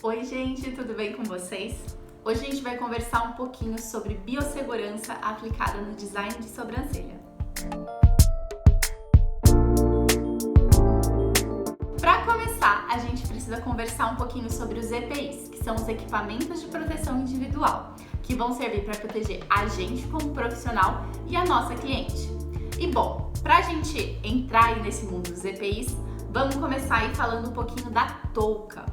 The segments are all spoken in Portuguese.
Oi gente, tudo bem com vocês? Hoje a gente vai conversar um pouquinho sobre biossegurança aplicada no design de sobrancelha. Para começar, a gente precisa conversar um pouquinho sobre os EPIs, que são os equipamentos de proteção individual, que vão servir para proteger a gente como profissional e a nossa cliente. E bom, para a gente entrar aí nesse mundo dos EPIs, vamos começar aí falando um pouquinho da touca.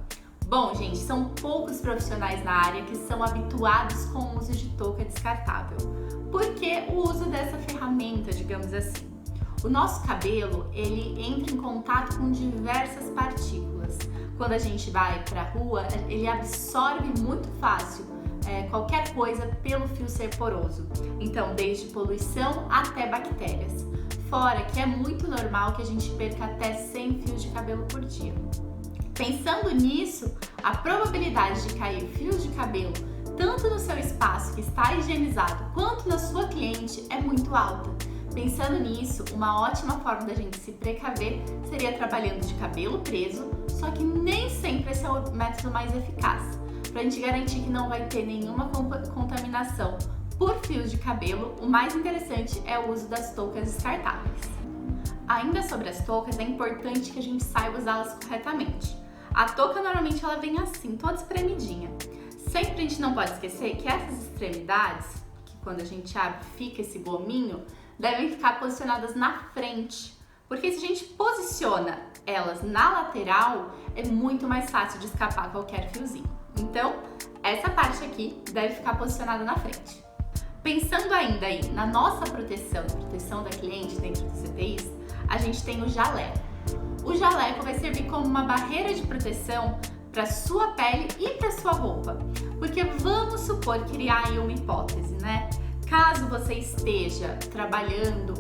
Bom, gente, são poucos profissionais na área que são habituados com o uso de touca descartável. Por que o uso dessa ferramenta, digamos assim? O nosso cabelo, ele entra em contato com diversas partículas. Quando a gente vai para a rua, ele absorve muito fácil qualquer coisa pelo fio ser poroso. Então, desde poluição até bactérias. Fora que é muito normal que a gente perca até 100 fios de cabelo por dia. Pensando nisso, a probabilidade de cair fios de cabelo tanto no seu espaço que está higienizado quanto na sua cliente é muito alta. Pensando nisso, uma ótima forma da gente se precaver seria trabalhando de cabelo preso, só que nem sempre esse é o método mais eficaz. Para a gente garantir que não vai ter nenhuma contaminação por fios de cabelo, o mais interessante é o uso das toucas descartáveis. Ainda sobre as toucas, é importante que a gente saiba usá-las corretamente. A touca normalmente ela vem assim, toda espremidinha. Sempre a gente não pode esquecer que essas extremidades, que quando a gente abre fica esse gominho, devem ficar posicionadas na frente. Porque se a gente posiciona elas na lateral, é muito mais fácil de escapar qualquer fiozinho. Então, essa parte aqui deve ficar posicionada na frente. Pensando ainda aí na nossa proteção da cliente dentro dos EPIs, a gente tem o jaleco. O jaleco vai servir como uma barreira de proteção para sua pele e para sua roupa. Porque vamos supor, criar aí uma hipótese, né? Caso você esteja trabalhando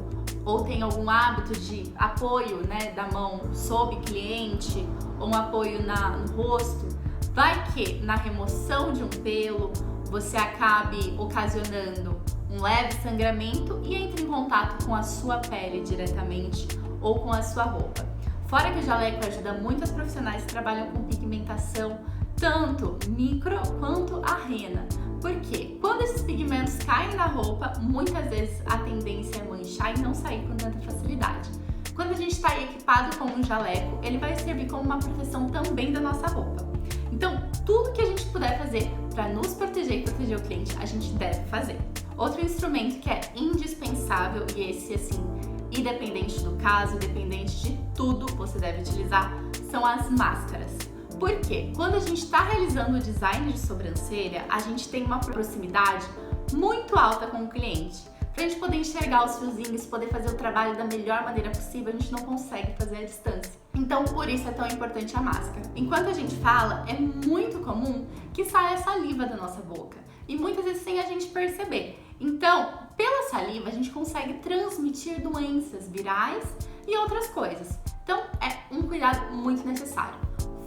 ou tenha algum hábito de apoio, né, da mão sob cliente ou um apoio no rosto, vai que na remoção de um pelo você acabe ocasionando um leve sangramento e entre em contato com a sua pele diretamente ou com a sua roupa. Fora que o jaleco ajuda muitos profissionais que trabalham com pigmentação, tanto micro quanto a rena. Por quê? Quando esses pigmentos caem na roupa, muitas vezes a tendência é manchar e não sair com tanta facilidade. Quando a gente está equipado com um jaleco, ele vai servir como uma proteção também da nossa roupa. Então, tudo que a gente puder fazer para nos proteger e proteger o cliente, a gente deve fazer. Outro instrumento que é indispensável, e esse assim, independente do caso, independente de tudo, você deve utilizar, são as máscaras. Por quê? Quando a gente está realizando o design de sobrancelha, a gente tem uma proximidade muito alta com o cliente. Para a gente poder enxergar os fiozinhos, poder fazer o trabalho da melhor maneira possível, a gente não consegue fazer à distância. Então, por isso é tão importante a máscara. Enquanto a gente fala, é muito comum que saia a saliva da nossa boca. E muitas vezes sem a gente perceber. Então, pela saliva, a gente consegue transmitir doenças virais e outras coisas. Então, é um cuidado muito necessário.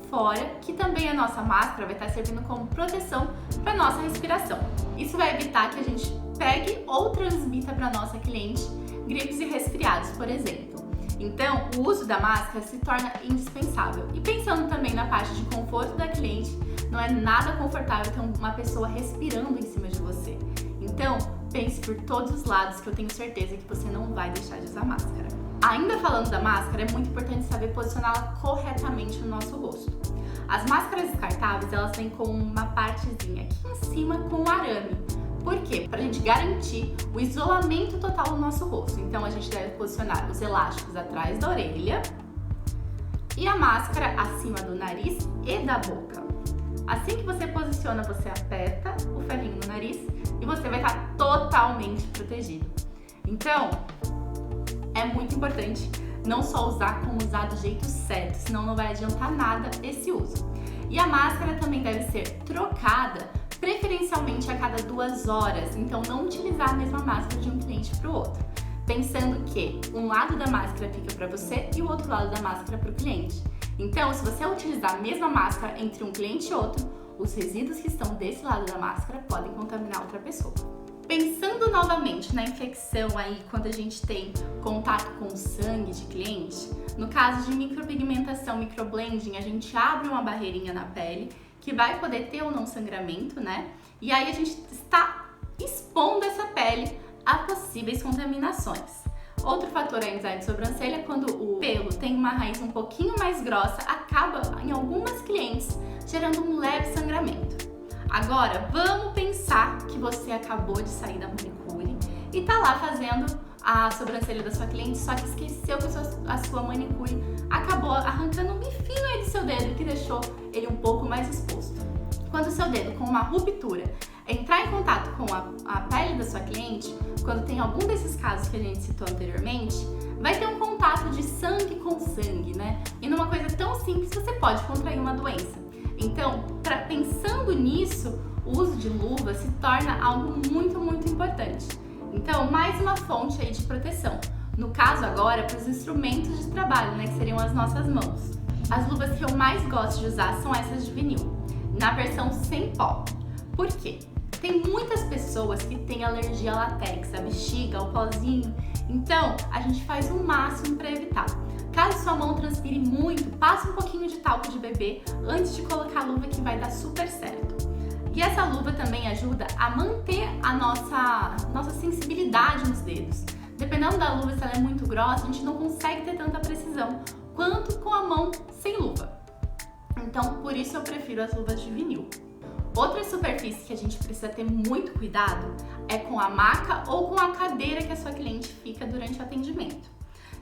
Fora que também a nossa máscara vai estar servindo como proteção para nossa respiração. Isso vai evitar que a gente pegue ou transmita para nossa cliente gripes e resfriados, por exemplo. Então, o uso da máscara se torna indispensável. E pensando também na parte de conforto da cliente, não é nada confortável ter uma pessoa respirando em cima de você. Então, pense por todos os lados que eu tenho certeza que você não vai deixar de usar máscara. Ainda falando da máscara, é muito importante saber posicioná-la corretamente no nosso rosto. As máscaras descartáveis, elas vêm com uma partezinha aqui em cima com arame. Por quê? Para a gente garantir o isolamento total do nosso rosto. Então, a gente deve posicionar os elásticos atrás da orelha e a máscara acima do nariz e da boca. Assim que você posiciona, você aperta o ferrinho no nariz e você vai estar totalmente protegido. Então, é muito importante não só usar, como usar do jeito certo, senão não vai adiantar nada esse uso. E a máscara também deve ser trocada preferencialmente a cada 2 horas, então não utilizar a mesma máscara de um cliente para o outro. Pensando que um lado da máscara fica para você e o outro lado da máscara para o cliente. Então, se você utilizar a mesma máscara entre um cliente e outro, os resíduos que estão desse lado da máscara podem contaminar outra pessoa. Pensando novamente na infecção aí, quando a gente tem contato com o sangue de cliente, no caso de micropigmentação, microblending, a gente abre uma barreirinha na pele que vai poder ter ou não sangramento, né? E aí a gente está expondo essa pele a possíveis contaminações. Outro fator é a design de sobrancelha, quando o pelo tem uma raiz um pouquinho mais grossa, acaba em algumas clientes gerando um leve sangramento. Agora, vamos pensar que você acabou de sair da manicure e tá lá fazendo a sobrancelha da sua cliente, só que esqueceu que a sua manicure acabou arrancando um bifinho aí do seu dedo que deixou ele um pouco mais exposto. Quando o seu dedo, com uma ruptura, entrar em contato com a pele da sua cliente, quando tem algum desses casos que a gente citou anteriormente, vai ter um contato de sangue com sangue, né? E numa coisa tão simples, você pode contrair uma doença. Então, pensando nisso, o uso de luva se torna algo muito, muito importante. Então, mais uma fonte aí de proteção. No caso agora, para os instrumentos de trabalho, né, que seriam as nossas mãos. As luvas que eu mais gosto de usar são essas de vinil, na versão sem pó. Por quê? Tem muitas pessoas que têm alergia a látex, a bexiga, ao pozinho. Então, a gente faz o máximo para evitar. Caso sua mão transpire muito, passa um pouquinho de talco de bebê antes de colocar a luva, que vai dar super certo. E essa luva também ajuda a manter a nossa sensibilidade nos dedos. Dependendo da luva, se ela é muito grossa, a gente não consegue ter tanta precisão quanto com a mão sem luva. Então, por isso eu prefiro as luvas de vinil. Outra superfície que a gente precisa ter muito cuidado é com a maca ou com a cadeira que a sua cliente fica durante o atendimento.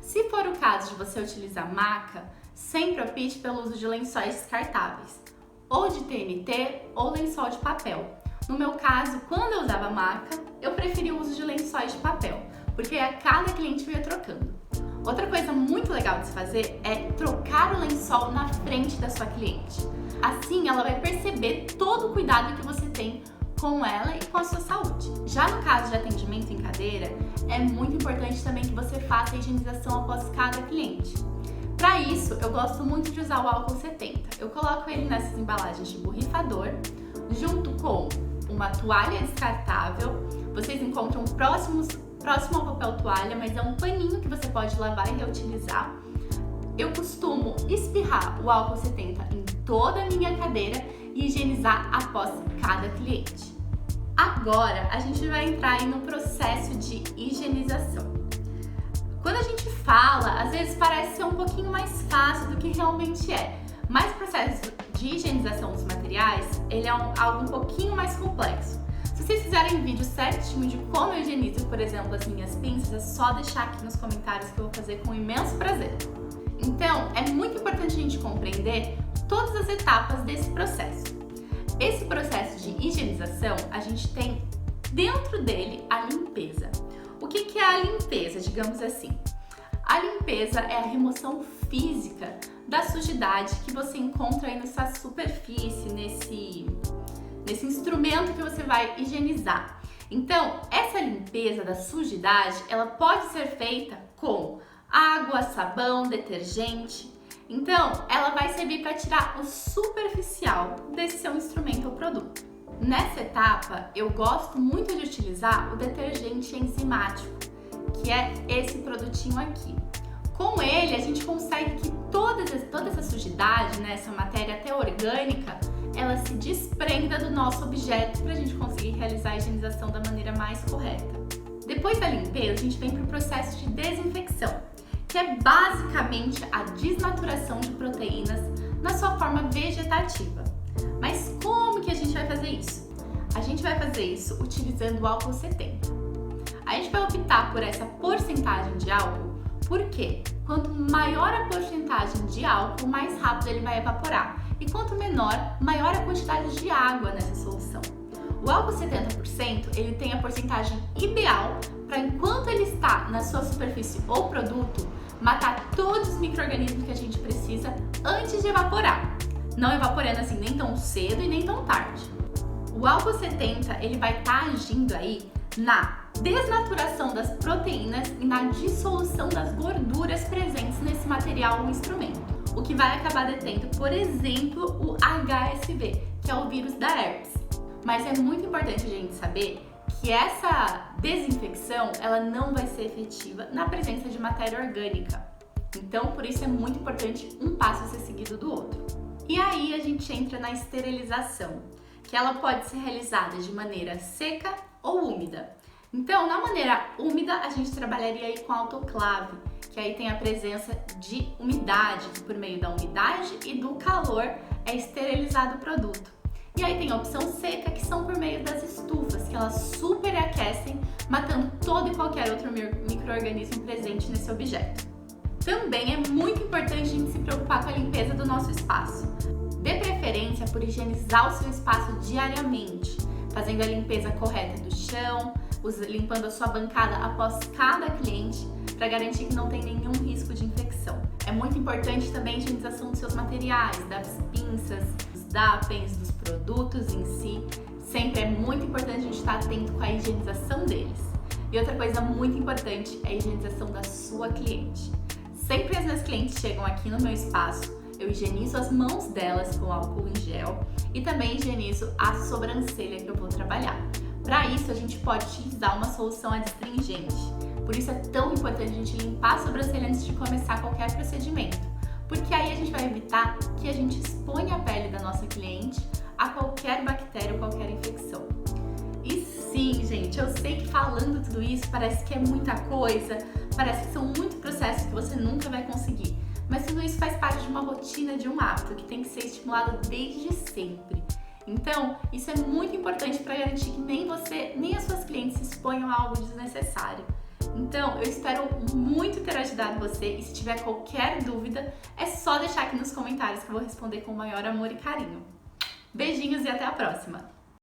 Se for o caso de você utilizar maca, sempre opte pelo uso de lençóis descartáveis, ou de TNT ou lençol de papel. No meu caso, quando eu usava maca, eu preferia o uso de lençóis de papel, porque a cada cliente eu ia trocando. Outra coisa muito legal de se fazer é trocar o lençol na frente da sua cliente. Assim, ela vai perceber todo o cuidado que você tem com ela e com a sua saúde. Já no caso de atendimento em cadeira, é muito importante também que você faça a higienização após cada cliente. Para isso, eu gosto muito de usar o álcool 70. Eu coloco ele nessas embalagens de borrifador, junto com uma toalha descartável. Vocês encontram próximo ao papel toalha, mas é um paninho que você pode lavar e reutilizar. Eu costumo espirrar o álcool 70 em toda a minha cadeira e higienizar após cada cliente. Agora, a gente vai entrar aí no processo de higienização. Quando a gente fala, às vezes parece ser um pouquinho mais fácil do que realmente é, mas o processo de higienização dos materiais, ele é algo um pouquinho mais complexo. Se vocês fizerem um vídeo certinho de como eu higienizo, por exemplo, as minhas pinças, é só deixar aqui nos comentários que eu vou fazer com imenso prazer. Então, é muito importante a gente compreender todas as etapas desse processo. Esse processo de higienização, a gente tem dentro dele a limpeza. O que é a limpeza, digamos assim? A limpeza é a remoção física da sujidade que você encontra aí nessa superfície, nesse instrumento que você vai higienizar. Então, essa limpeza da sujidade, ela pode ser feita com água, sabão, detergente. Então, ela vai servir para tirar o superficial desse seu instrumento ou produto. Nessa etapa, eu gosto muito de utilizar o detergente enzimático, que é esse produtinho aqui. Com ele, a gente consegue que toda essa sujidade, né, essa matéria até orgânica, ela se desprenda do nosso objeto para a gente conseguir realizar a higienização da maneira mais correta. Depois da limpeza, a gente vem para o processo de desinfecção, que é basicamente a desnaturação de proteínas na sua forma vegetativa. Mas como que a gente vai fazer isso? A gente vai fazer isso utilizando o álcool 70. A gente vai optar por essa porcentagem de álcool, porque quanto maior a porcentagem de álcool, mais rápido ele vai evaporar. E quanto menor, maior a quantidade de água nessa solução. O álcool 70%, ele tem a porcentagem ideal para, enquanto ele está na sua superfície ou produto, matar todos os micro-organismos que a gente precisa antes de evaporar. Não evaporando assim nem tão cedo e nem tão tarde. O álcool 70, ele vai estar agindo aí na desnaturação das proteínas e na dissolução das gorduras presentes nesse material ou instrumento, o que vai acabar detendo, por exemplo, o HSV, que é o vírus da herpes. Mas é muito importante a gente saber que essa desinfecção, ela não vai ser efetiva na presença de matéria orgânica. Então, por isso é muito importante um passo ser seguido do outro. E aí a gente entra na esterilização, que ela pode ser realizada de maneira seca ou úmida. Então, na maneira úmida, a gente trabalharia aí com autoclave, que aí tem a presença de umidade, que por meio da umidade e do calor é esterilizado o produto. E aí tem a opção seca, que são por meio das estufas, que elas superaquecem, matando todo e qualquer outro micro-organismo presente nesse objeto. Também é muito importante a gente se preocupar com a limpeza do nosso espaço. Dê preferência por higienizar o seu espaço diariamente, fazendo a limpeza correta do chão, limpando a sua bancada após cada cliente, para garantir que não tem nenhum risco de infecção. É muito importante também a higienização dos seus materiais, das pinças, dos DAPENs, dos produtos em si. Sempre é muito importante a gente estar atento com a higienização deles. E outra coisa muito importante é a higienização da sua cliente. Sempre as minhas clientes chegam aqui no meu espaço, eu higienizo as mãos delas com álcool em gel e também higienizo a sobrancelha que eu vou trabalhar. Para isso, a gente pode utilizar uma solução adstringente. Por isso é tão importante a gente limpar a sobrancelha antes de começar qualquer procedimento, porque aí a gente vai evitar que a gente exponha a pele da nossa cliente a qualquer bactéria ou qualquer infecção. E sim, gente, eu sei que falando tudo isso parece que é muita coisa, parece que são muitos processos que você nunca vai conseguir, mas tudo isso faz parte de uma rotina, de um hábito que tem que ser estimulado desde sempre. Então, isso é muito importante para garantir que nem você, nem as suas clientes se exponham a algo desnecessário. Então, eu espero muito ter ajudado você e se tiver qualquer dúvida, é só deixar aqui nos comentários que eu vou responder com o maior amor e carinho. Beijinhos e até a próxima!